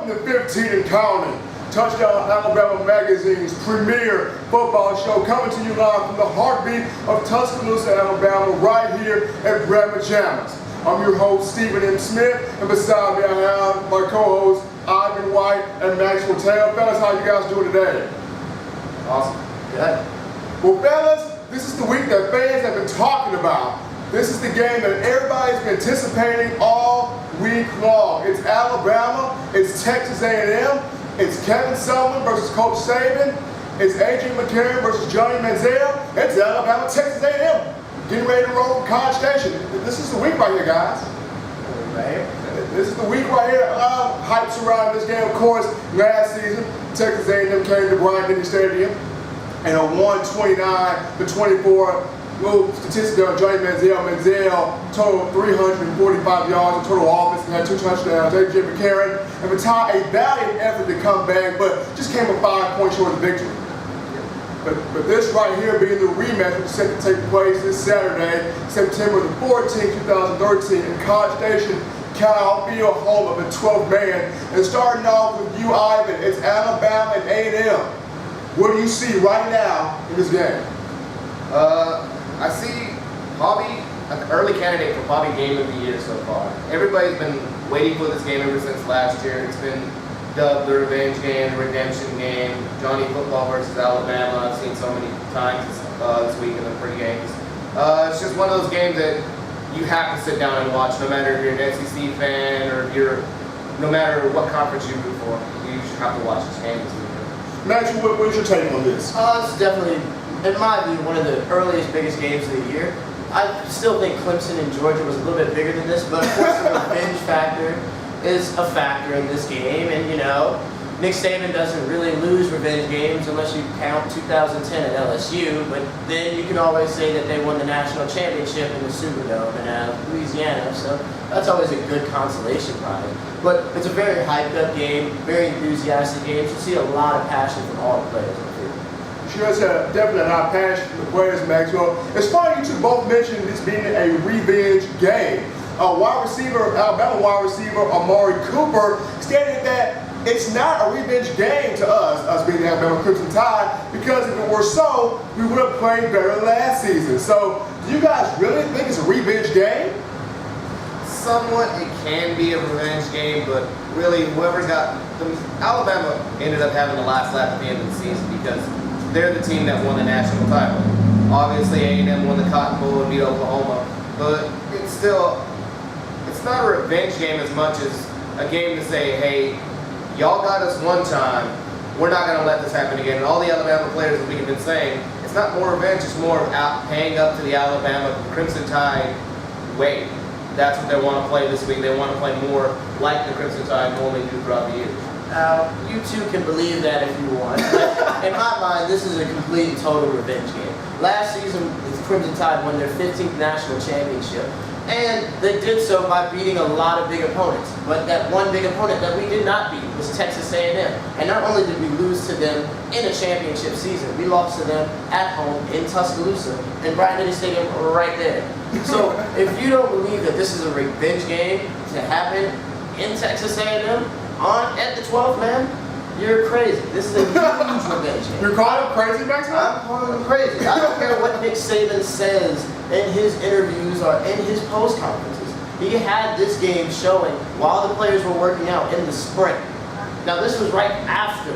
Welcome to 15 and Counting, Touchdown Alabama Magazine's premier football show, coming to you live from the heartbeat of Tuscaloosa, Alabama, right here at Rama Jama. I'm your host, Stephen M. Smith, and beside me I have my co-hosts, Ivan White and Maxwell Taylor. Fellas, how you guys doing today? Awesome. Good. Well, fellas, this is the week that fans have been talking about. This is the game that everybody's been anticipating all week long. It's Alabama, it's Texas A&M, it's Kevin Sumlin versus Coach Saban, it's A.J. McCarron versus Johnny Manziel, it's Alabama, Texas A&M. Getting ready to roll from College Station. This is the week right here, guys. This is the week right here. Hype surrounding this game. Of course, last season, Texas A&M came to Bryant-Denny Stadium and a 129-24 little statistic there on Johnny Manziel. Manziel totaled 345 yards in total offense and had 2 touchdowns. A.J. McCarron and Matai, a valiant effort to come back, but just came a 5 point short of the victory. But this right here being the rematch, which is set to take place this Saturday, September the 14th, 2013, in College Station, Kyle Field, home of the 12th man. And starting off with you, Ivan, it's Alabama and A&M. What do you see right now in this game? I see probably an early candidate for probably game of the year so far. Everybody's been waiting for this game ever since last year. It's been dubbed the revenge game, the redemption game, Johnny Football versus Alabama. I've seen so many times this week in the pre-games. It's just one of those games that you have to sit down and watch, no matter if you're an SEC fan or if you're, no matter what conference you root for. You should have to watch this game this weekend. Maxwell, what's your take on this? It's definitely, in my view, one of the earliest, biggest games of the year. I still think Clemson and Georgia was a little bit bigger than this, but of course the revenge factor is a factor in this game. And you know, Nick Saban doesn't really lose revenge games unless you count 2010 at LSU, but then you can always say that they won the national championship in the Superdome in Louisiana, so that's always a good consolation prize. But it's a very hyped up game, very enthusiastic game. You see a lot of passion from all the players on the field. Sure, it's definitely a lot of passion from the players, Maxwell. It's funny you two both mentioned this being a revenge game. Alabama wide receiver Amari Cooper stated that it's not a revenge game to us being the Alabama Crimson Tide, because if it were so, we would have played better last season. So, do you guys really think it's a revenge game? Somewhat, it can be a revenge game, but really, whoever got Alabama ended up having the last laugh at the end of the season because they're the team that won the national title. Obviously, A&M won the Cotton Bowl and beat Oklahoma, but it's still, it's not a revenge game as much as a game to say, hey, y'all got us one time, we're not going to let this happen again. And all the Alabama players, as we have been saying, it's not more revenge, it's more paying up to the Alabama Crimson Tide way. That's what they want to play this week. They want to play more like the Crimson Tide normally do throughout the years. You two can believe that if you want. In my mind, this is a complete and total revenge game. Last season, the Crimson Tide won their 15th national championship, and they did so by beating a lot of big opponents. But that one big opponent that we did not beat was Texas A&M. And not only did we lose to them in a championship season, we lost to them at home in Tuscaloosa and Bryant-Denny Stadium right there. So if you don't believe that this is a revenge game to happen in Texas A&M at the 12th man, you're crazy. This is a huge revenge game. You're calling him crazy, Maxwell? I'm calling him crazy. I don't care what Nick Saban says in his interviews or in his post conferences. He had this game showing while the players were working out in the spring. Now this was right after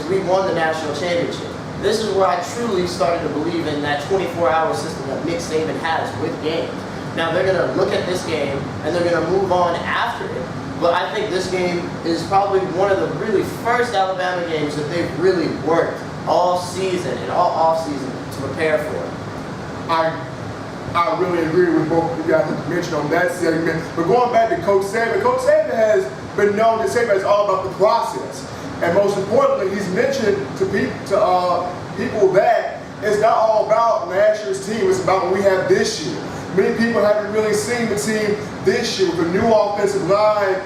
we won the national championship. This is where I truly started to believe in that 24-hour system that Nick Saban has with games. Now they're going to look at this game and they're going to move on after it. But I think this game is probably one of the really first Alabama games that they've really worked all season and all off-season to prepare for. I really agree with both of you guys that you mentioned on that segment. But going back to Coach Saban has been known to say that it's all about the process. And most importantly, he's mentioned to people that it's not all about last year's team, it's about what we have this year. Many people haven't really seen the team this year with a new offensive line.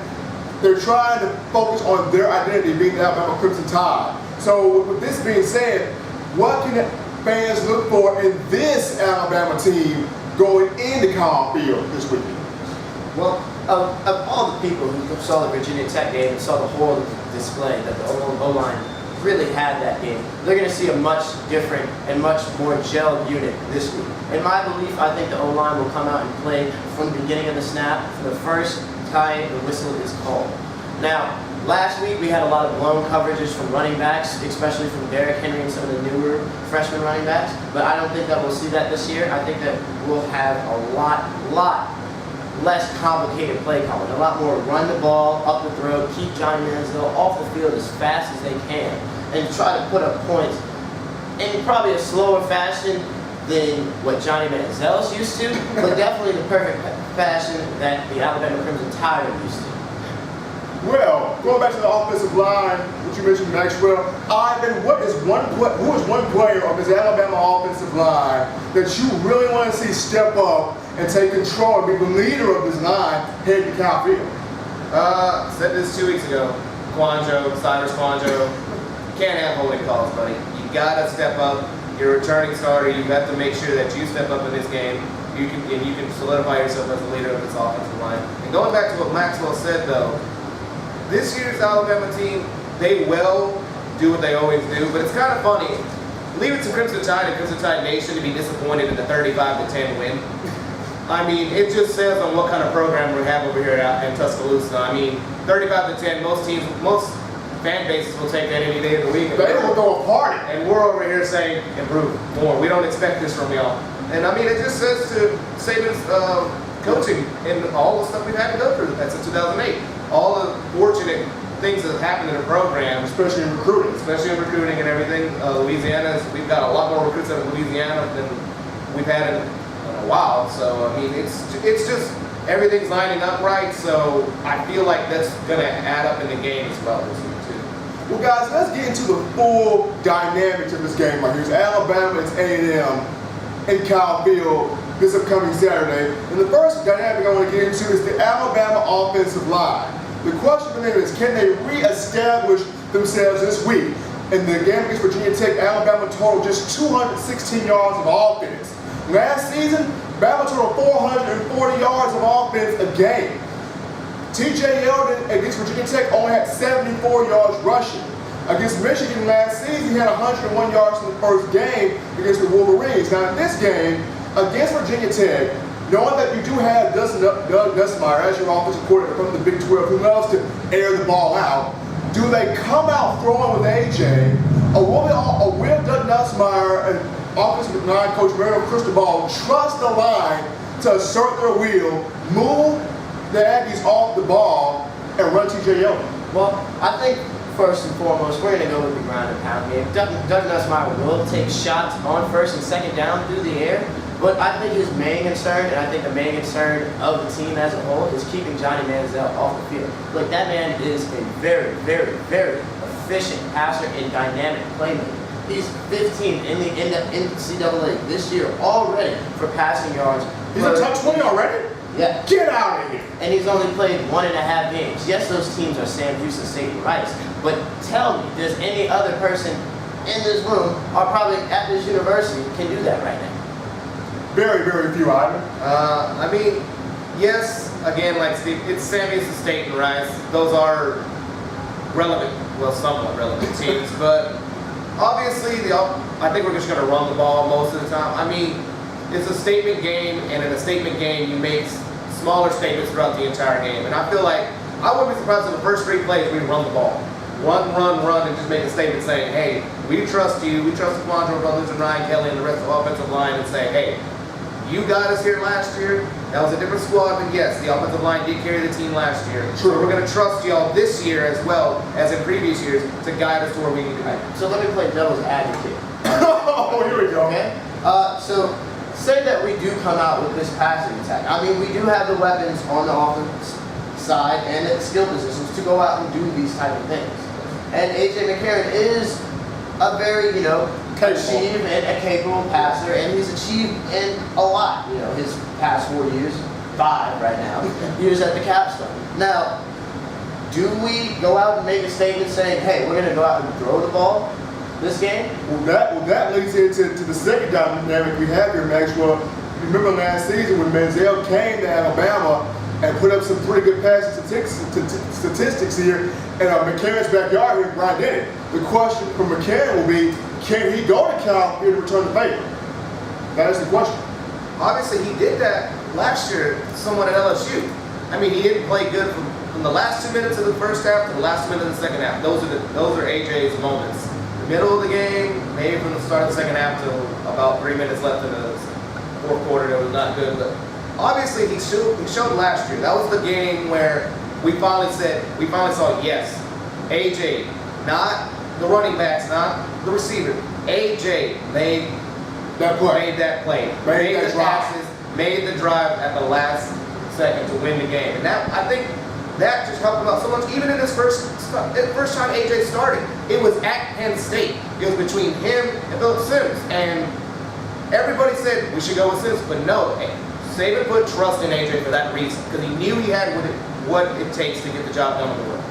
They're trying to focus on their identity, being the Alabama Crimson Tide. So with this being said, what can fans look for in this Alabama team going into Kyle Field this weekend? Well, of all the people who saw the Virginia Tech game and saw the whole display that the O-line really had that game, they're going to see a much different and much more gelled unit this week. In my belief, I think the O-line will come out and play from the beginning of the snap for the first time the whistle is called. Now, last week we had a lot of blown coverages from running backs, especially from Derrick Henry and some of the newer freshman running backs, but I don't think that we'll see that this year. I think that we'll have a lot less complicated play calling, a lot more run the ball, up the throat, keep Johnny Manziel off the field as fast as they can, and try to put up points in probably a slower fashion than what Johnny Manziel's used to, but definitely the perfect fashion that the Alabama Crimson Tide are used to. Well, going back to the offensive line, which you mentioned, Maxwell, Ivan, who is one player of this Alabama offensive line that you really want to see step up and take control and be the leader of this line heading to Cal Field? Said this 2 weeks ago. Cyrus Quanjo. You can't have holding calls, buddy. You gotta step up. You're a returning starter. You have to make sure that you step up in this game. You can solidify yourself as the leader of this offensive line. And going back to what Maxwell said, though, this year's Alabama team, they will do what they always do, but it's kind of funny. Leave it to Crimson Tide and Crimson Tide Nation to be disappointed in the 35-10 win. I mean, it just says on what kind of program we have over here in Tuscaloosa. I mean, 35-10, most fan bases will take that any day of the week. They will go a party. And we're over here saying, improve more. We don't expect this from y'all. And I mean, it just says to Saban's coaching and all the stuff we've had to go through since 2008. All the fortunate things that have happened in the program, Especially in recruiting. and everything. We've got a lot more recruits out of Louisiana than we've had in a while. So I mean, it's just everything's lining up right. So I feel like that's going to add up in the game as well this week too. Well, guys, let's get into the full dynamics of this game right here. It's Alabama, it's A&M in Cal Field this upcoming Saturday. And the first dynamic I want to get into is the Alabama offensive line. The question for them is, can they reestablish themselves this week? In the game against Virginia Tech, Alabama totaled just 216 yards of offense. Last season, Bama totaled 440 yards of offense a game. TJ Yeldon against Virginia Tech only had 74 yards rushing. Against Michigan last season, he had 101 yards in the first game against the Wolverines. Now in this game, against Virginia Tech, knowing that you do have Doug Nussmeier as your offensive coordinator from the Big 12 who loves to air the ball out, do they come out throwing with AJ, or will Doug Nussmeier and offensive line coach Mario Cristobal trust the line to assert their will, move the Aggies off the ball, and run TJ Yeldon? Well, I think first and foremost, we're going to go with the ground and pound game. Doug Nussmeier will take shots on first and second down through the air, but I think his main concern, and I think the main concern of the team as a whole, is keeping Johnny Manziel off the field. Look, that man is a very efficient passer and dynamic playmaker. He's 15th in the NCAA this year already for passing yards. He's a top 20 already? Yeah. Get out of here. And he's only played 1.5 games. Yes, those teams are Sam Houston State and Rice, but tell me, does any other person in this room or probably at this university can do that right now? Very few, Ivan. I mean, yes, again, like Steve, it's Sam Houston State and Rice. Those are relevant, well, somewhat relevant teams, but obviously, I think we're just going to run the ball most of the time. I mean, it's a statement game, and in a statement game, you make smaller statements throughout the entire game. And I feel like I wouldn't be surprised if the first 3 plays we run the ball. Run, and just make a statement saying, hey, we trust you, we trust the Quandro brothers and Ryan Kelly and the rest of the offensive line, and say, hey, you got us here last year. That was a different squad, but yes, the offensive line did carry the team last year. True. So we're going to trust y'all this year as well as in previous years to guide us to where we need to be. So let me play devil's advocate. Oh, here we go. Okay? So say that we do come out with this passing attack. I mean, we do have the weapons on the offense side and at skill positions to go out and do these type of things. And A.J. McCarron is a very, achieved and a capable passer, and he's achieved in a lot, his past 4 years, 5 right now, years at the capstone. Now, do we go out and make a statement saying, hey, we're going to go out and throw the ball this game? Well, that leads into the second dynamic we have here, Maxwell. You remember last season when Manziel came to Alabama, and put up some pretty good passing statistics here in McCarron's backyard here. Brian did it. The question for McCarron will be, can he go to Cal here to return the favor? That is the question. Obviously, he did that last year somewhat at LSU. I mean, he didn't play good from the last 2 minutes of the first half to the last minute of the second half. Those are AJ's moments. The middle of the game, maybe from the start of the second half till about 3 minutes left in the fourth quarter, that was not good. But obviously, he showed last year. That was the game where we finally saw, yes, AJ, not the running backs, not the receiver. AJ made that play, made the passes, made the drive at the last second to win the game. And that, I think, that just helped him out so much. Even in his first time AJ started, it was at Penn State. It was between him and Philip Sims. And everybody said we should go with Sims, but no. Saban put trust in AJ for that reason, because he knew he had what it takes to get the job done on the road.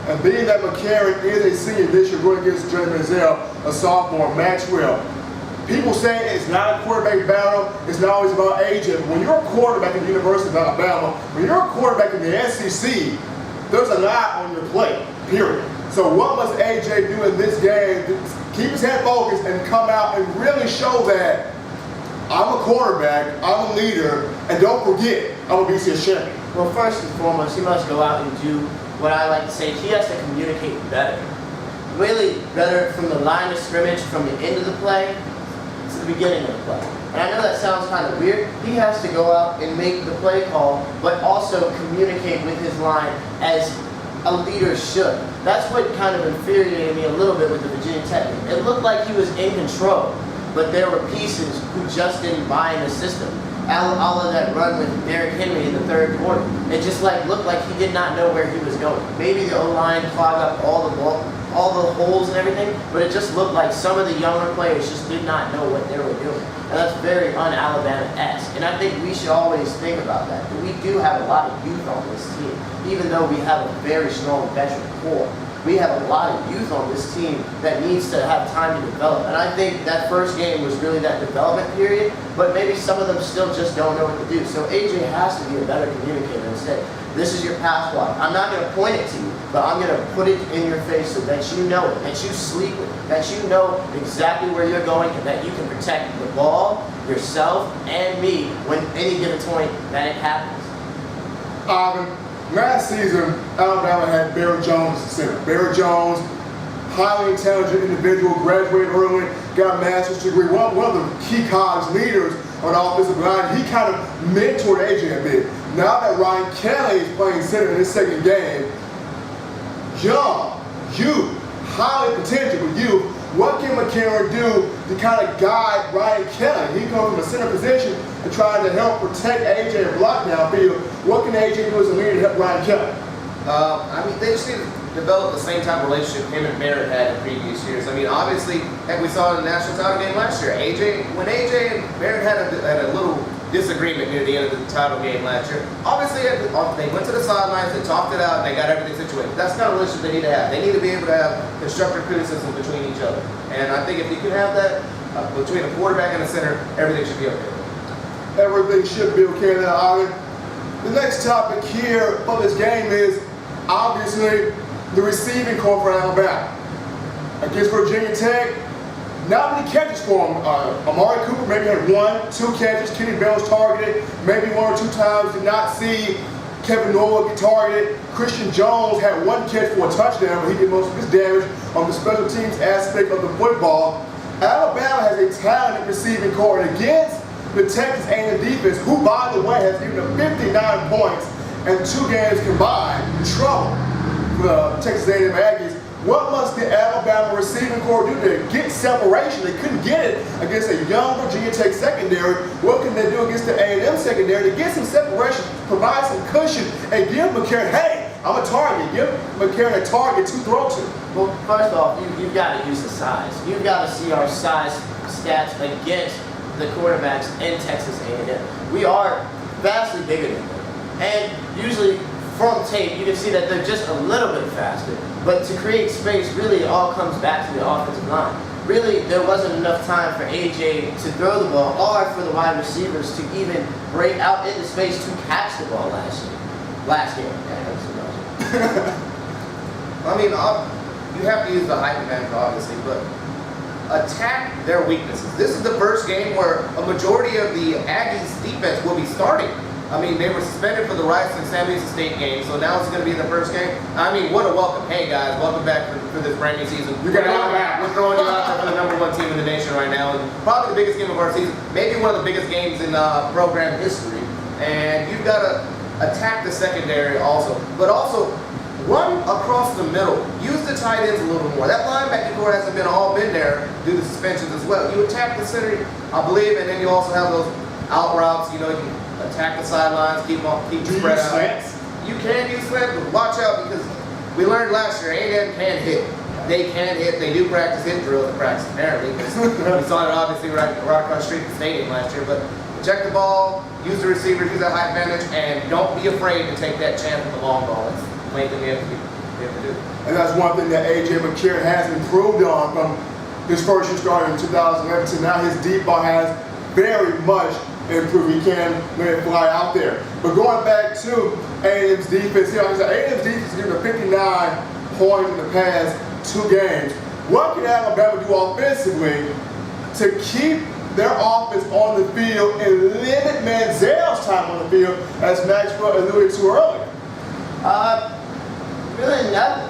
And being that McCarron is a senior this year going against Jeremy Manziel, a sophomore, Maxwell, people say it's not a quarterback battle, it's not always about AJ. But when you're a quarterback at the University of Alabama, when you're a quarterback in the SEC, there's a lot on your plate, period. So what must AJ do in this game to keep his head focused and come out and really show that I'm a quarterback, I'm a leader, and don't forget, I'm a BCS champion? Well, first and foremost, he must go out and do what I like to say, he has to communicate better. Really better from the line of scrimmage, from the end of the play to the beginning of the play. And I know that sounds kind of weird. He has to go out and make the play call, but also communicate with his line as a leader should. That's what kind of infuriated me a little bit with the Virginia Tech game. It looked like he was in control, but there were pieces who just didn't buy in the system. All of that run with Derrick Henry in the third quarter, it just looked like he did not know where he was going. Maybe the O-line clogged up all the holes and everything, but it just looked like some of the younger players just did not know what they were doing. And that's very un-Alabama-esque. And I think we should always think about that. We do have a lot of youth on this team, even though we have a very strong veteran core. We have a lot of youth on this team that needs to have time to develop. And I think that first game was really that development period, but maybe some of them still just don't know what to do. So AJ has to be a better communicator and say, this is your pass block. I'm not going to point it to you, but I'm going to put it in your face so that you know it, that you sleep with it, that you know exactly where you're going, and that you can protect the ball, yourself, and me when any given point that it happens. Last season, Alabama had Barry Jones as the center. Barry Jones, highly intelligent individual, graduated early, got a master's degree, one of the key college leaders on the offensive line. He kind of mentored AJ a bit. Now that Ryan Kelly is playing center in his second game, young, youth, highly potential with youth, what can McCarron do to kind of guide Ryan Kelly? He comes from a center position and trying to help protect AJ and block downfield. What can AJ do as a leader to help Ryan Kelly? I mean, they just need to develop the same type of relationship him and Barrett had in previous years. I mean, obviously, like we saw in the national title game last year, when AJ and Barrett had a little disagreement near the end of the title game last year, obviously they went to the sidelines, they talked it out, and they got everything situated. That's the kind of relationship they need to have. They need to be able to have constructive criticism between each other. And I think if you can have that between a quarterback and a center, everything should be okay. Everything should be okay now, Ollie. The next topic here for this game is obviously the receiving core for Alabama. Against Virginia Tech, not many catches for him. Amari Cooper maybe had 1-2 catches. Kenny Bell's targeted maybe 1 or 2 times. Did not see Kevin Noah get targeted. Christian Jones had 1 catch for a touchdown, but he did most of his damage on the special teams aspect of the football. Alabama has a talented receiving core, and against the Texas A&M defense, who, by the way, has given them 59 points and 2 games combined, trouble for the Texas A&M Aggies. What must the Alabama receiving core do to get separation? They couldn't get it against a young Virginia Tech secondary. What can they do against the A&M secondary to get some separation, provide some cushion, and give McCarron, hey, I'm a target. Give McCarron a target to throw to. Well, first off, you've got to use the size. You've got to see our size stats against the quarterbacks in Texas A&M. We are vastly bigger than them. And usually from tape, you can see that they're just a little bit faster. But to create space, really it all comes back to the offensive line. Really, there wasn't enough time for AJ to throw the ball or for the wide receivers to even break out into space to catch the ball last year. last game. I mean, you have to use the height advantage, obviously, but attack their weaknesses. This is the first game where a majority of the Aggies' defense will be starting. I mean, they were suspended for the Rice and San Luis State game, so now it's going to be the first game. I mean, what a welcome. Hey, guys, welcome back for this brand new season. We're throwing you out there for the #1 team in the nation right now, and probably the biggest game of our season, maybe one of the biggest games in program history. And you've got to attack the secondary also, but also run across the middle. Use the tight ends a little more. That linebacker core hasn't been there due to suspensions as well. You attack the center, I believe, and then you also have those out routes. You know, you can attack the sidelines, keep spread out. Slants? You can use slants, but watch out because we learned last year A&M can hit. They can hit. They do practice hit drills in practice, apparently. We saw it obviously right across the street at the stadium last year. But check the ball, use the receivers, use that high advantage, and don't be afraid to take that chance with the long ball. It's the main thing we have to do. And that's one thing that A.J. McCarron has improved on from his first year starting in 2011 to now. His deep ball has very much improved. He can let it fly out there. But going back to A&M's defense, you know, A&M's defense is giving 59 points in the past 2 games. What can Alabama do offensively to keep their offense on the field and limit Manziel's time on the field, as Maxwell alluded to earlier? Really nothing.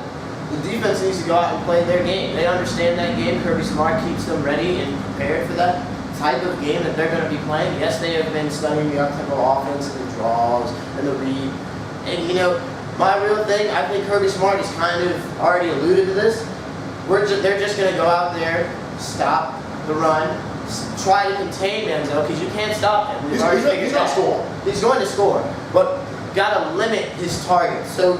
The defense needs to go out and play their game. They understand that game. Kirby Smart keeps them ready and prepared for that type of game that they're going to be playing. Yes, they have been studying the up-tempo offense and the draws and the read. And, you know, my real thing, I think Kirby Smart has kind of already alluded to this. They're just going to go out there, stop the run, try to contain Manziel, because you can't stop him. He's going to score. He's going to score, but got to limit his targets. So,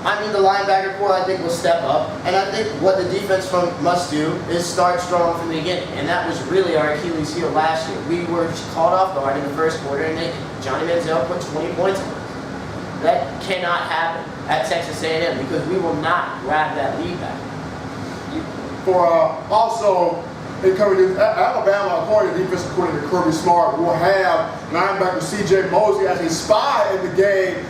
I mean, the linebacker core, I think, will step up. And I think what the defense must do is start strong from the beginning. And that was really our Achilles heel last year. We were caught off guard in the first quarter, and Johnny Manziel put 20 points on us. That cannot happen at Texas A&M because we will not grab that lead back. For also, Alabama, according to defensive coordinator Kirby Smart, will have linebacker C.J. Mosley as a spy in the game,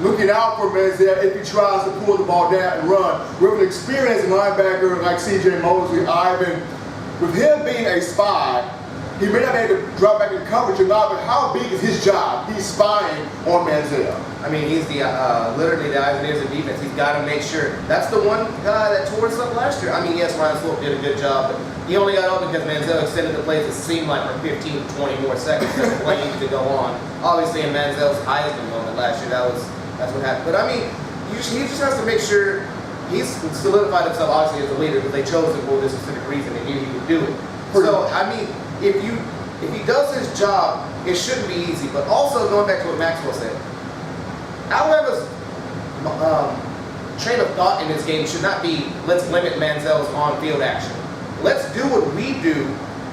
looking out for Manziel if he tries to pull the ball down and run. With an experienced linebacker like C.J. Mosley, Ivan, with him being a spy, he may not be able to drop back in coverage or not, but how big is his job? He's spying on Manziel. I mean, he's the literally the eyes and ears of defense. He's got to make sure. That's the one guy that tore us up last year. I mean, yes, Ryan Swope did a good job, but he only got open because Manziel extended the plays. It seemed like for 15 to 20 more seconds that the play needed to go on. Obviously, in Manziel's Heisman moment last year, that's what happened. But I mean, he just has to make sure he's solidified himself obviously as a leader because they chose him for this specific reason and knew he would do it. So I mean, if he does his job, it shouldn't be easy. But also going back to what Maxwell said, Alabama's train of thought in this game should not be let's limit Manziel's on-field action. Let's do what we do,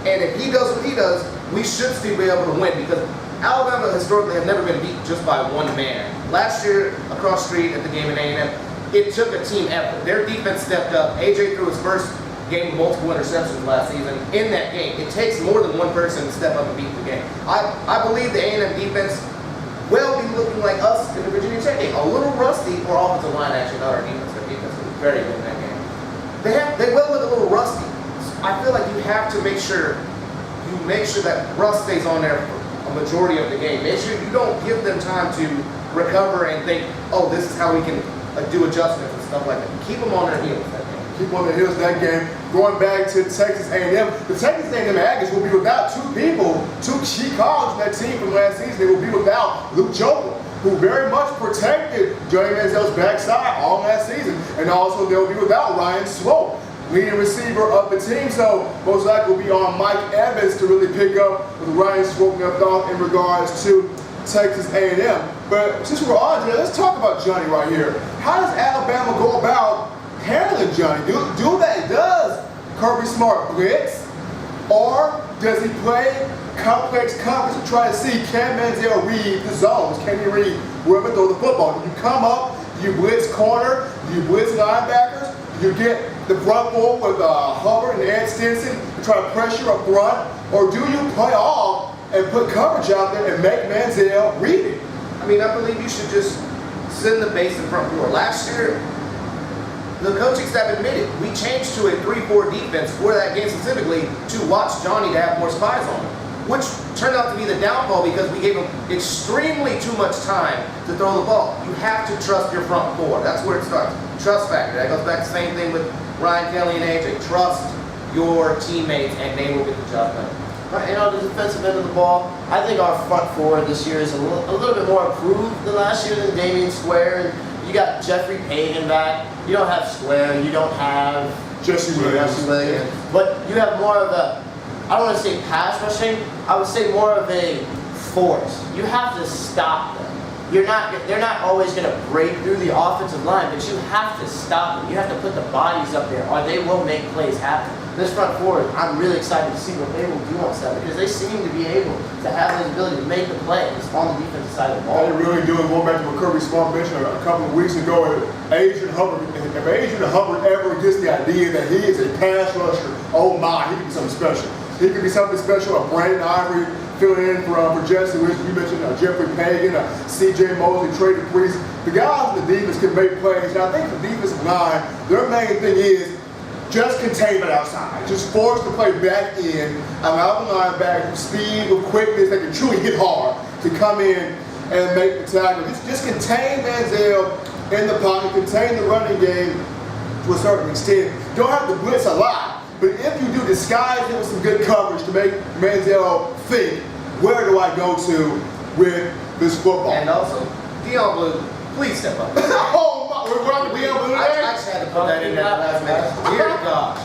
and if he does what he does, we should still be able to win because Alabama historically have never been beat just by one man. Last year, across the street at the game in A&M, it took a team effort. Their defense stepped up. AJ threw his first game with multiple interceptions last season. In that game, it takes more than one person to step up and beat the game. I believe the A&M defense will be looking like us in the Virginia Tech game. A little rusty for offensive line, actually, not our defense. Their defense was very good in that game. They will look a little rusty. I feel like you have to make sure that rust stays on there for a majority of the game. Make sure you don't give them time to recover and think, oh, this is how we can do adjustments and stuff like that. Keep them on their heels that game. Keep on their heels that game. Going back to Texas A&M, the Texas A&M Aggies will be without 2 key callers in that team from last season. They will be without Luke Joker, who very much protected Johnny Manziel's backside all last season. And also they'll be without Ryan Swope, leading receiver of the team. So most likely will be on Mike Evans to really pick up with Ryan Swope left off in regards to Texas A&M. But since we're on here, let's talk about Johnny right here. How does Alabama go about handling Johnny? Does Kirby Smart blitz, or does he play complex coverage to try to see can Manziel read the zones? Can he read wherever throw the football? Do you come up, do you blitz corner, do you blitz linebackers, do you get the front four with Hubbard and Ed Stinson to try to pressure up front, or do you play off and put coverage out there and make Manziel read it? I mean, I believe you should just send the base in front four. Last year, the coaching staff admitted we changed to a 3-4 defense for that game specifically to watch Johnny to have more spies on him, which turned out to be the downfall because we gave him extremely too much time to throw the ball. You have to trust your front four. That's where it starts. Trust factor. That goes back to the same thing with Ryan Kelly and AJ. Trust your teammates and they will get the job done. Right, and on the defensive end of the ball, I think our front four this year is a little bit more improved than last year than Damian Square. And you got Jeffrey Pagan back. You don't have Square. You don't have Jesse Williams. But you have more of a, I don't want to say pass rushing, I would say more of a force. You have to stop them. They're not always going to break through the offensive line, but you have to stop them. You have to put the bodies up there or they will make plays happen. This front four, I'm really excited to see what they will do on Saturday because they seem to be able to have the ability to make the plays on the defensive side of the ball. All they really do is going back to what Kirby Smart mentioned a couple of weeks ago. If Adrian Hubbard ever gets the idea that he is a pass rusher, oh my, he can be something special. He could be something special. Brandon Ivory filling in for Jesse Williams. You mentioned Jeffrey Pagan, C.J. Mosley, Trey DePriest. The guys in the defense can make plays. And I think the defensive line, their main thing is just containment outside. Just force the play back in, allow the linebacker with speed, with quickness, they can truly hit hard to come in and make the tackle. Just contain Manziel in the pocket, contain the running game to a certain extent. You don't have to blitz a lot, but if you do, disguise it with some good coverage to make Manziel think, where do I go to with this football? And also, Dion Blue, please step up. Oh my, we're running Dion Blue I there? just had to put that in there last minute. Dear God.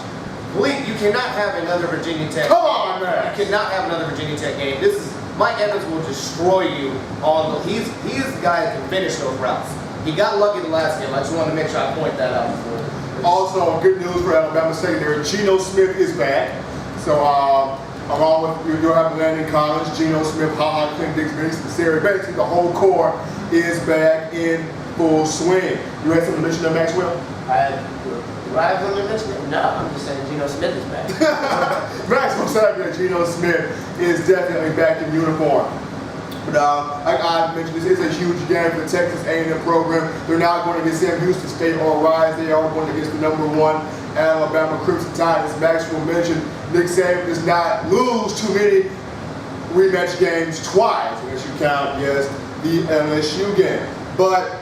Please, you cannot have another Virginia Tech. Come on, man. You cannot have another Virginia Tech game. Mike Evans will destroy you on the. He's the guy that can finish those routes. He got lucky the last game. I just wanted to make sure I point that out before. Also, good news for Alabama secondary. Geno Smith is back. So, along with you'll have Landon Collins, Geno Smith, Ha Clint Dix, Mason, Sarah. Basically, the whole core is back in full swing. You had something to mention there, Maxwell? Do I have something to mention? No, I'm just saying Geno Smith is back. Maxwell said that Geno Smith is definitely back in uniform. But like I mentioned, this is a huge game for the Texas A&M program. They're not going against Sam Houston State or Rise. They are going against the #1 Alabama Crimson Tide. As Maxwell mentioned, Nick Saban does not lose too many rematch games twice, unless you count, yes, the LSU game. But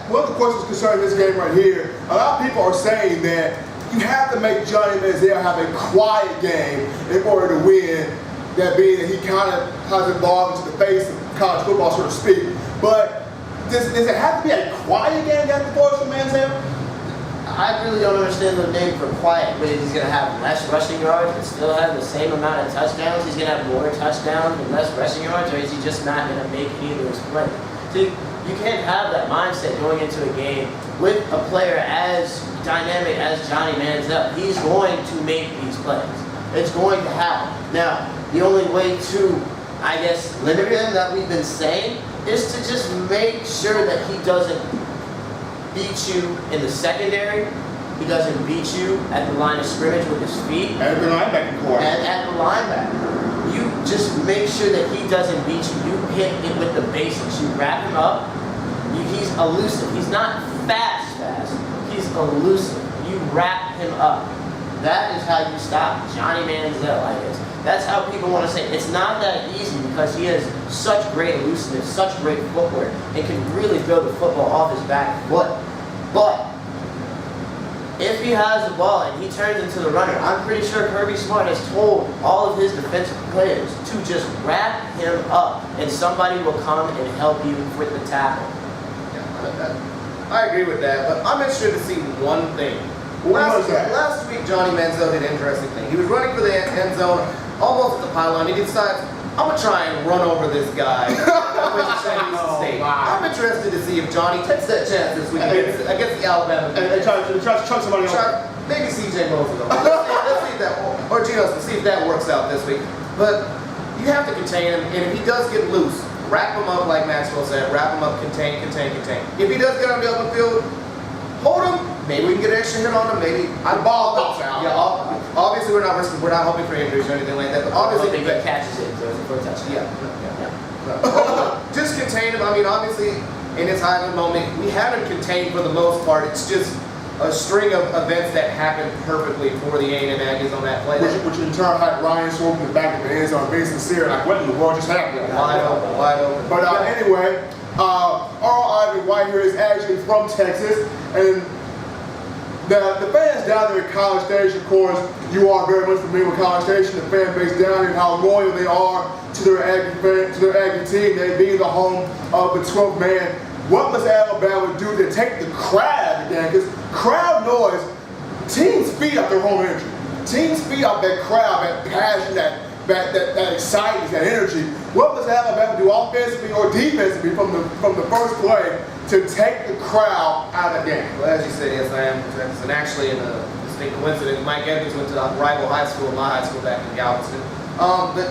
one of the questions concerning this game right here, a lot of people are saying that you have to make Johnny Manziel have a quiet game in order to win. That being that he kind of has evolved into the face of college football, so to speak. But does it have to be a quiet game that the force for Manziel? I really don't understand the name for quiet, but he's going to have less rushing yards but still have the same amount of touchdowns. He's going to have more touchdowns and less rushing yards, or is he just not going to make any of those plays? See, you can't have that mindset going into a game with a player as dynamic as Johnny Manziel. He's going to make these plays. It's going to happen. Now, the only way to, I guess, limit him that we've been saying is to just make sure that he doesn't beat you in the secondary. He doesn't beat you at the line of scrimmage with his feet. At the linebacking core. And at the linebacker. You just make sure that he doesn't beat you. You hit it with the basics. You wrap him up. He's elusive. He's not fast. He's elusive. You wrap him up. That is how you stop Johnny Manziel, I guess. That's how people want to say it. It's not that easy because he has such great elusiveness, such great footwork, and can really throw the football off his back foot. But if he has the ball and he turns into the runner, I'm pretty sure Kirby Smart has told all of his defensive players to just wrap him up, and somebody will come and help you with the tackle. Yeah, I agree with that, but I'm interested to see one thing. Last week, Johnny Manziel did an interesting thing. He was running for the end zone, almost at the pylon. He decides, I'm going to try and run over this guy. I'm interested to see if Johnny takes that chance this week against the Alabama. And try to chunk somebody else. Maybe C.J. Mosley. Let's see if that, or Geno, see if that works out this week. But you have to contain him, and if he does get loose, wrap him up like Maxwell said. Wrap him up, contain. If he does get on the open field, hold him. Maybe we can get an extra hit on him. Maybe the ball pops out. Yeah, obviously we're not hoping for injuries or anything like that. But obviously he catches it for a touchdown. Yeah. Just contain him. I mean, obviously in his Heisman moment. We have him contained for the most part. It's just a string of events that happened perfectly for the A&M Aggies on that play. Which in turn had Ryan Swope in the back of the end zone, being sincere, like what in the world just happened? Wide open, wide open. But anyway, Earl Ivan White here is actually from Texas, and the fans down there at College Station, of course, you are very much familiar with College Station, the fan base down here, and how loyal they are to their Aggie team, they being the home of the 12th man. What must Alabama do to take the crowd again? Because crowd noise, teams feed off their home energy. Teams feed off that crowd, that passion, that excitement, that energy. What must Alabama do offensively or defensively from the first play to take the crowd out of the game? Well, as you said, yes, I am from Texas. And actually, in a distinct coincidence, Mike Evans went to a rival high school, my high school back in Galveston. But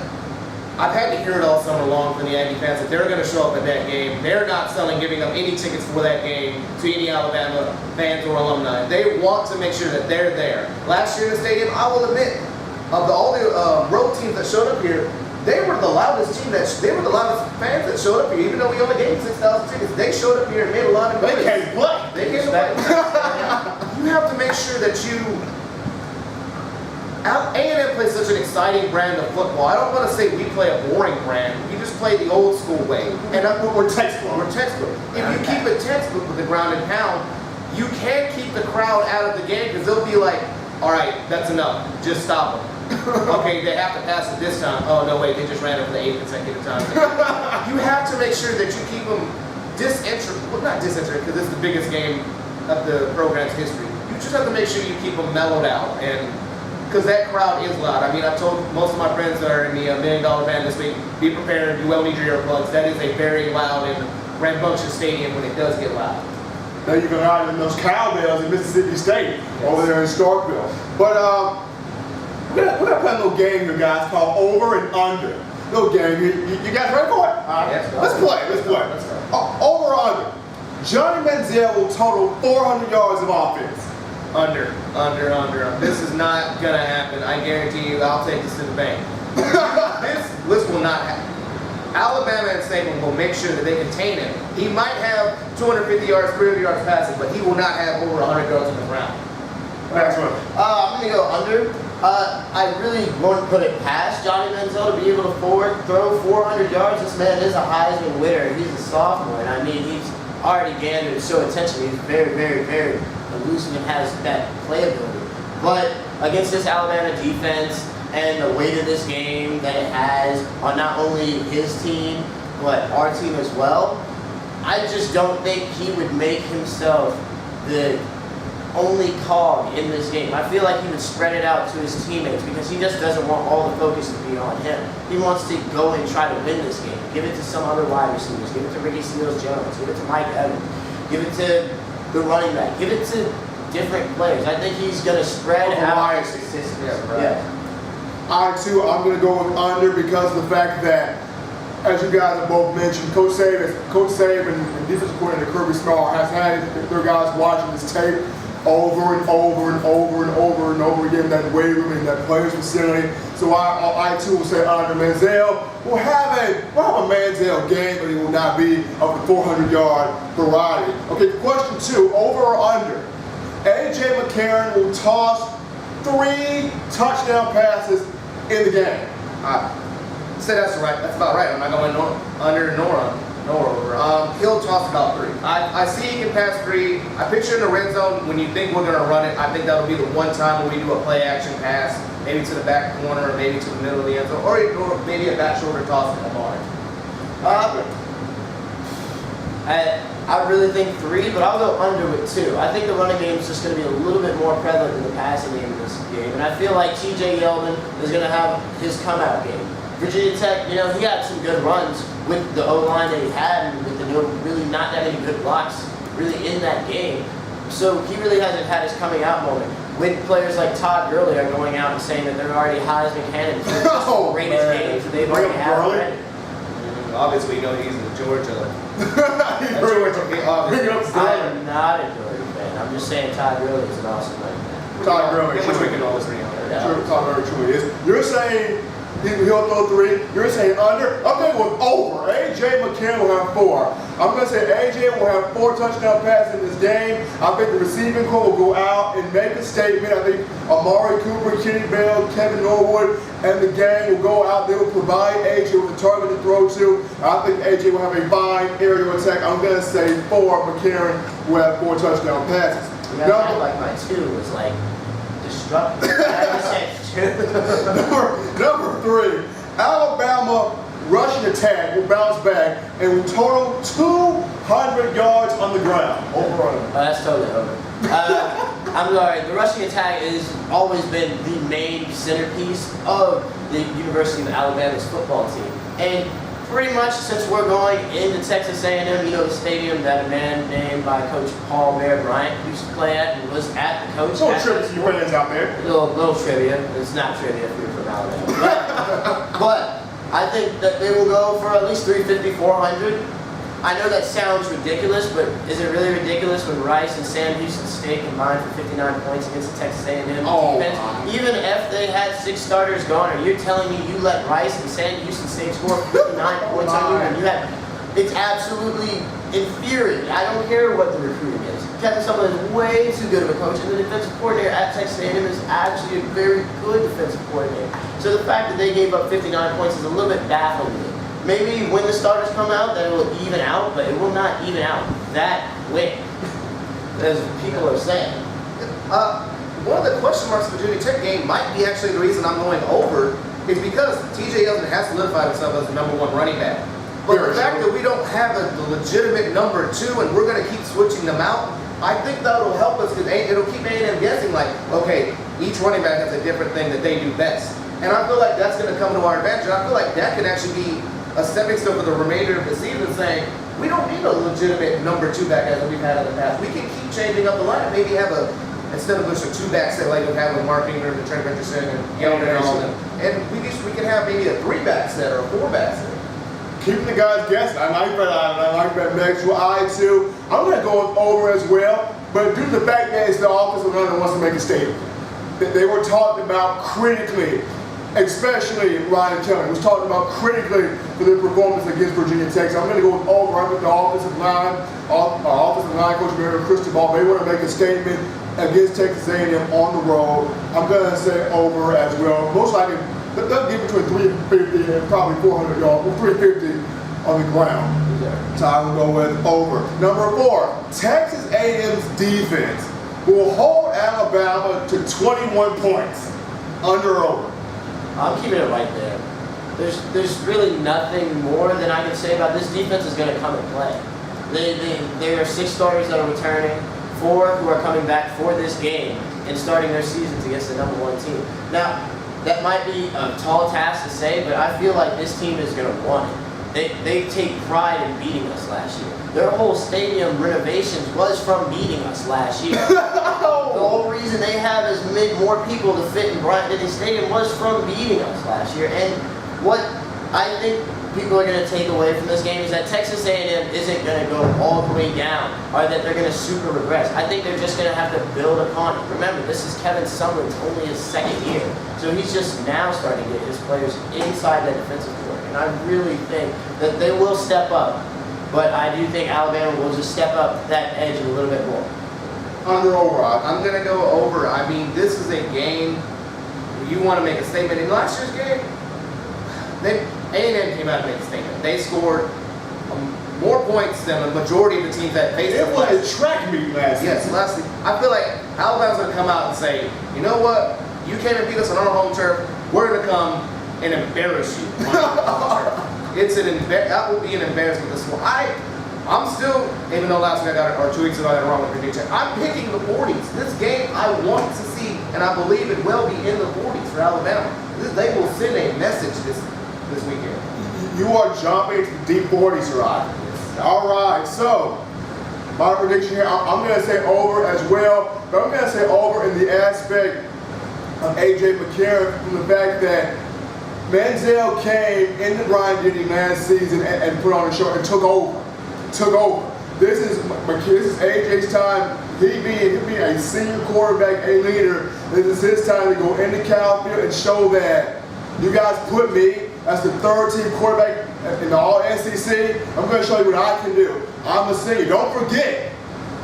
I've had to hear it all summer long from the Aggie fans that they're going to show up at that game. They're not giving up any tickets for that game to any Alabama fans or alumni. They want to make sure that they're there. Last year in the stadium, I will admit, of all the road teams that showed up here, they were the loudest they were the loudest fans that showed up here. Even though we only gave 6,000 tickets, they showed up here and made a lot of noise. They came to play. They came to play. You have to make sure that A&M plays such an exciting brand of football. I don't want to say we play a boring brand. We just play the old school way. And We're textbook. We're textbook. If you keep it textbook with the ground and pound, you can keep the crowd out of the game because they'll be like, all right, that's enough. Just stop them. Okay, they have to pass it this time. Oh, no, wait, they just ran it for the 8th consecutive time. You have to make sure that you keep them disinterested. Well, not disinterested because it's the biggest game of the program's history. You just have to make sure you keep them mellowed out. And because that crowd is loud. I mean, I've told most of my friends that are in the $1 Million Band this week, be prepared, you will need your earplugs. That is a very loud and rambunctious stadium when it does get loud. Now you can ride in those cowbells in Mississippi State over there in Starkville. But we're gonna play a little game here, guys, called Over and Under. Little game. You guys ready for it? Yes, let's play. Let's play. Over or under. Johnny Manziel will total 400 yards of offense. Under. This is not gonna happen. I guarantee you. I'll take this to the bank. This will not happen. Alabama and Saban will make sure that they contain him. He might have 250 yards, 300 yards passing, but he will not have over 100 yards on the ground. Next one. I'm going to go under. I really won't put it past Johnny Manziel to be able to throw 400 yards. This man is a Heisman winner. He's a sophomore, and I mean, he's already gathered so attention. He's very, very, very elusive and has that playability. But against this Alabama defense and the weight of this game that it has on not only his team, but our team as well, I just don't think he would make himself the only cog in this game. I feel like he would spread it out to his teammates because he just doesn't want all the focus to be on him. He wants to go and try to win this game. Give it to some other wide receivers. Give it to Ricky Seals-Jones. Give it to Mike Evans. Give it to the running back. Give it to different players. I think he's going to spread out his statistics. Yeah. I too, I'm going to go with under because of the fact that, as you guys have both mentioned, Coach Saban and defensive coordinator Kirby Smart has had their guys watching this tape over and over and over and over and over again in that weight room and that players facility. So I too will say under. Manziel will have a Manziel game, but he will not be of the 400-yard variety. Okay, question 2, over or under? A.J. McCarron will toss 3 touchdown passes in the game. Say that's right. That's about right. I'm not going under nor over. He'll toss about 3. I see he can pass 3. I picture in the red zone when you think we're going to run it. I think that'll be the one time when we do a play action pass, maybe to the back corner, or maybe to the middle of the end zone, or maybe a back shoulder toss in the bar. I really think 3, but I'll go under with 2. I think the running game is just going to be a little bit more prevalent than the passing game in this game. And I feel like T.J. Yeldon is going to have his come-out game. Virginia Tech, he had some good runs with the O-line that he had and with the really not that many good blocks really in that game. So he really hasn't had his coming-out moment. When players like Todd Gurley are going out and saying that they're already Heisman candidates for the greatest games that they've already had already. Obviously, he's in Georgia. I'm not a Gurley fan. I'm just saying Todd Gurley is an awesome running back. Todd Gurley, which we can always agree on. Todd Gurley truly is. You're saying He'll throw 3. You're saying under. I'm going to go with over. A.J. McCarron will have 4. I'm going to say A.J. will have 4 touchdown passes in this game. I think the receiving corps will go out and make a statement. I think Amari Cooper, Kenny Bell, Kevin Norwood, and the gang will go out. They will provide A.J. with a target to throw to. I think A.J. will have a fine aerial attack. I'm going to say 4. McCarron will have 4 touchdown passes. You know, I like my 2 was like destructive. I just said 2. Number 3, Alabama rushing attack will bounce back and will total 200 yards on the ground. Over on it. That's totally over. I'm sorry, the rushing attack has always been the main centerpiece of the University of Alabama's football team. And pretty much since we're going into Texas A&M, you know, the stadium that a man named by Coach Paul Bear Bryant used to play at and was at the coach. Little trivia for you fans out there. Little trivia. It's not trivia if you're from Alabama. But I think that they will go for at least 350, 400. I know that sounds ridiculous, but is it really ridiculous when Rice and Sam Houston State combined for 59 points against the Texas A&M defense? Even if they had 6 starters gone, are you telling me you let Rice and Sam Houston State score 59 points on you? And you had, it's absolutely infuriating. I don't care what the recruiting is. Kevin Sumlin is way too good of a coach, and the defensive coordinator at Texas A&M is actually a very good defensive coordinator. So the fact that they gave up 59 points is a little bit baffling to me. Maybe when the starters come out, that it will even out, but it will not even out that quick, as people are saying. One of the question marks for the Virginia Tech game might be actually the reason I'm going over is because T.J. Yeldon has solidified himself as the #1 running back. But the fact that we don't have a legitimate number 2 and we're going to keep switching them out, I think that will help us because it'll keep A&M guessing like, okay, each running back has a different thing that they do best. And I feel like that's going to come to our advantage. I feel like that could actually be a stepping stone for the remainder of the season saying, we don't need a legitimate number 2 back as we've had in the past. We can keep changing up the line. Maybe have instead of just a 2 back set like we've had with Mark Ingram and Trent Richardson and Yeldon and all of them. And we can have maybe a 3 back set or a 4 back set. Keeping the guys guessing. I like that Maxwell I too. I'm going to go with over as well, but due to the fact that it's the offensive line that wants to make a statement. They were talked about critically, especially Ryan Kelly was talking about critically for their performance against Virginia Tech. So I'm going to go with over. I think the offensive line coach Mary Cristobal, they want to make a statement against Texas A&M on the road. I'm going to say over as well. Most likely, they'll get between 350 and probably 400 yards, or 350 on the ground. So I will go with over. Number 4, Texas A&M's defense will hold Alabama to 21 points. Under or over? I'm keeping it right there. There's really nothing more than I can say about this defense is going to come and play. There are 6 starters that are returning, 4 who are coming back for this game and starting their seasons against the #1 team. Now, that might be a tall task to say, but I feel like this team is going to want it. They take pride in beating us last year. Their whole stadium renovations was from beating us last year. The whole reason they have as many more people to fit in Bryant-Denny Stadium was from beating us last year. And what I think people are going to take away from this game is that Texas A&M isn't going to go all the way down or that they're going to super regress. I think they're just going to have to build upon it. Remember, this is Kevin Sumlin's only his 2nd year. So he's just now starting to get his players inside that defensive court. And I really think that they will step up. But I do think Alabama will just step up that edge a little bit more. Under or over? I'm going to go over. I mean, this is a game where you want to make a statement. In last year's game, A&M came out and made a statement. They scored more points than the majority of the teams that faced them. It was a track meet last season. Yes, last season. I feel like Alabama's going to come out and say, you know what? You came and beat us on our home turf. We're going to come and embarrass you on our home turf. That will be an embarrassment this one. I'm still, even though last week I got it, or 2 weeks ago I got it wrong with Virginia Tech, I'm picking the 40s. This game I want to see, and I believe it will be in the 40s for Alabama. They will send a message this weekend. You are jumping to the deep 40s, Rod. All right, so my prediction here, I'm going to say over as well, but I'm going to say over in the aspect of A.J. McCarron from the fact that Manziel came into Bryant-Denny last season and put on a show and took over. This is A.J.'s time. He being a senior quarterback, a leader. This is his time to go into Cal Field and show that You guys put me as the third-team quarterback in the All-SEC. I'm going to show you what I can do. I'm a senior. Don't forget,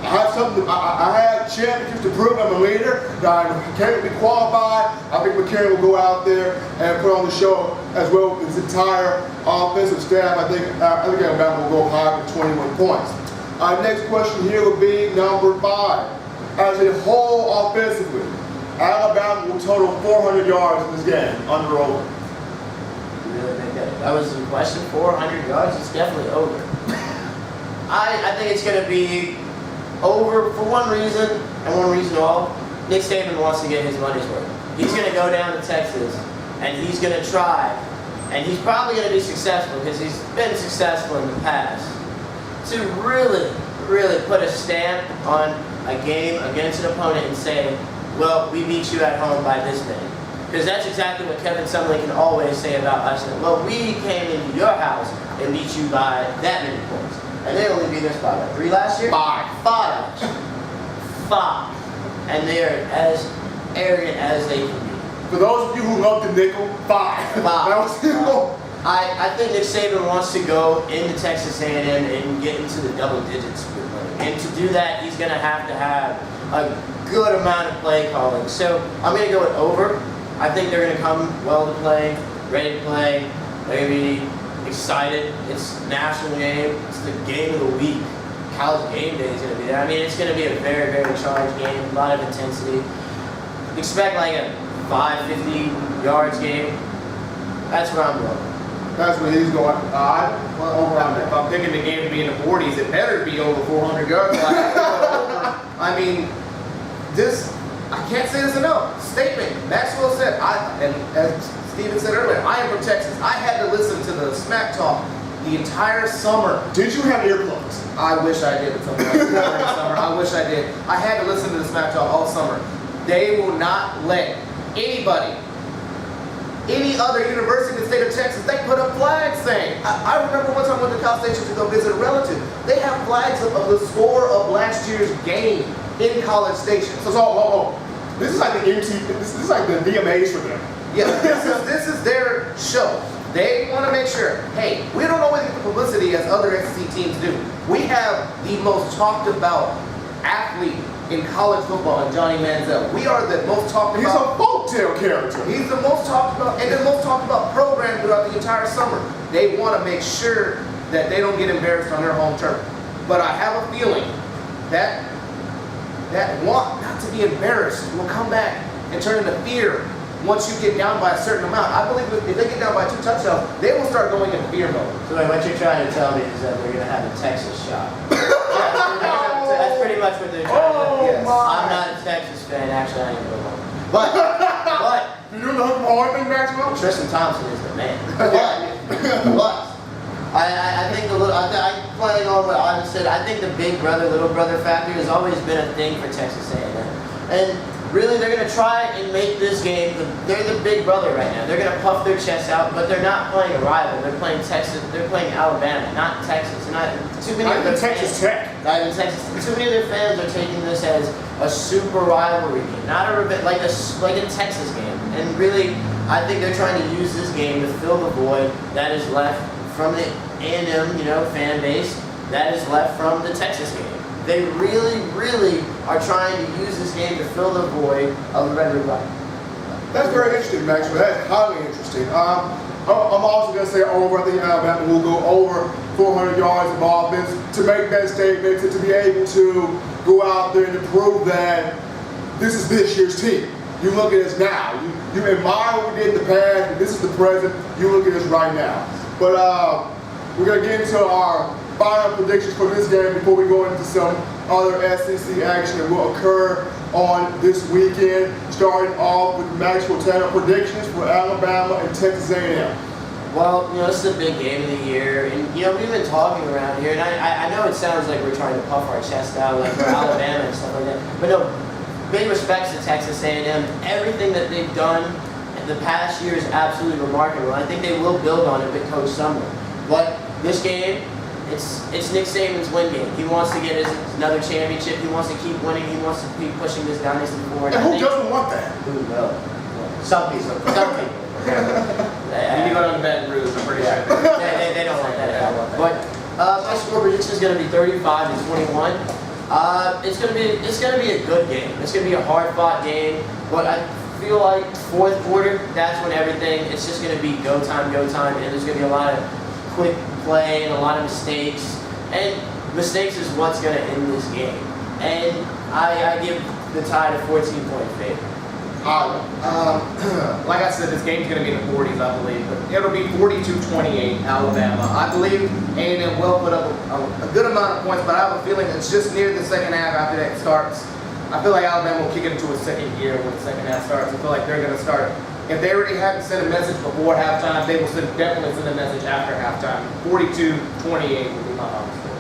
I have something. I have championships to prove. I'm a leader. I can't be qualified. I think McCarron will go out there and put on the show as well with his entire offensive staff. I think Alabama will go higher than 21 points. Our next question here will be number 5. As a whole offensively, Alabama will total 400 yards in this game, under or over. You really think that was the question? 400 yards? It's definitely over. I think it's going to be over for one reason, and one reason all. Nick Saban wants to get his money's worth. He's going to go down to Texas, and he's going to try, and he's probably going to be successful because he's been successful in the past, to really, really put a stamp on a game against an opponent and say, well, we beat you at home by this many. Because that's exactly what Kevin Sumlin can always say about us. Well, we came into your house and beat you by that many points. And they only beat us by what, 3 last year? 5. 5. And they are as arrogant as they can be. For those of you who love the nickel, 5. That was the goal. I think Nick Saban wants to go into Texas A&M and get into the double digits with money. And to do that, he's going to have a good amount of play calling. So I'm going to go with over. I think they're going to come well to play, ready to play. They're going to be excited. It's a national game. It's the game of the week. College game day is going to be there. I mean, it's going to be a very, very charged game. A lot of intensity. Expect like a 550 yards game. That's where I'm going. That's where he's going. If I'm picking the game to be in the 40s, it better be over 400 yards. I mean, I can't say this enough. Statement. Maxwell said, and as Steven said earlier, I am from Texas. I had to listen to the smack talk the entire summer. Did you have earplugs? I wish I did. I wish I did. I had to listen to the smack talk all summer. They will not let anybody, any other university in the state of Texas, they put up flags saying, I remember one time I went to College Station to go visit a relative. They have flags of the score of last year's game in College Station. So, this is like the this is like the VMAs for them. Yeah, this is their show. They want to make sure, hey, we don't always get the publicity as other SEC teams do. We have the most talked about athlete in college football in Johnny Manziel. We are the most talked about. He's a folktale character. He's the most talked about, and the most talked about program throughout the entire summer. They want to make sure that they don't get embarrassed on their home turf. But I have a feeling that want not to be embarrassed will come back and turn into fear once you get down by a certain amount. I believe if they get down by 2 touchdowns, they will start going into fear mode. So what you're trying to tell me is that they're going to have a Texas shot. That's pretty much what they're trying to do. Yes. I'm not a Texas fan. Actually, I am one. But You do the hook hard thing, Maxwell? Tristan Thompson is the man. But I think I playing on what Ivan said. I think the big brother, little brother factor has always been a thing for Texas A&M, and really they're going to try and make this game. They're the big brother right now. They're going to puff their chests out, but they're not playing a rival. They're playing Texas. They're playing Alabama, not Texas. And too many of their Texas fans, Tech. not even Texas. Too many of their fans are taking this as a super rivalry game, not a like a Texas game. And really, I think they're trying to use this game to fill the void that is left from the A&M, fan base that is left from the Texas game. They really, really are trying to use this game to fill the void of the Red River. That's very interesting, Maxwell. That's highly interesting. I'm also going to say over. I think Alabama will go over 400 yards of offense to make that statement, to be able to go out there and to prove that this is this year's team. You look at us now. You admire what we did in the past, but this is the present. You look at us right now. But we're going to get into our final predictions for this game before we go into some other SEC action that will occur on this weekend. Starting off with Maxwell Tanner predictions for Alabama and Texas A&M. Well, this is a big game of the year, and we've been talking around here, and I know it sounds like we're trying to puff our chest out like we're Alabama and stuff like that, but no, big respects to Texas A&M. Everything that they've done in the past year is absolutely remarkable. I think they will build on it with Coach Sumlin. But this game, it's Nick Saban's win game. He wants to get another championship. He wants to keep winning. He wants to keep pushing this dynasty forward. And who doesn't want that? Who will? Some people. When you go down to Baton Rouge, I'm pretty sure. They don't want that at all. But my score prediction is going to be 35-21. It's going to be a good game. It's going to be a hard-fought game. But I feel like fourth quarter, that's when it's just going to be go time, and there's going to be a lot of quick play and a lot of mistakes. And mistakes is what's going to end this game. And I give the Tide a 14-point favor. Like I said, this game's going to be in the 40s, I believe. But it'll be 42-28, Alabama. I believe A&M will put up a good amount of points, but I have a feeling it's just near the second half after that starts. I feel like Alabama will kick it into a second gear when the second half starts. I feel like they're going to start. If they already haven't sent a message before halftime, they will definitely send a message after halftime. 42-28 will be my final score.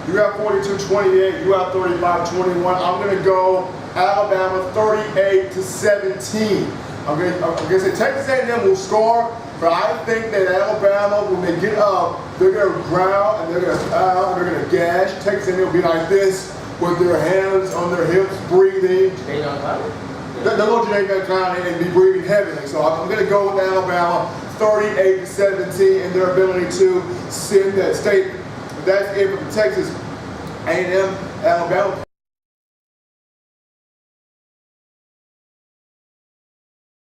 You have 42-28. You have 35-21. I'm going to go Alabama 38-17. I'm going to say Texas A&M will score, but I think that Alabama, when they get up, they're going to ground and they're going to foul and they're going to gash. Texas A&M will be like this with their hands on their hips, breathing. They don't have it? They're going to Janae Clown and be breathing heavily. So I'm going to go with Alabama 38-17 and their ability to send that statement. That's it for the Texas A&M Alabama.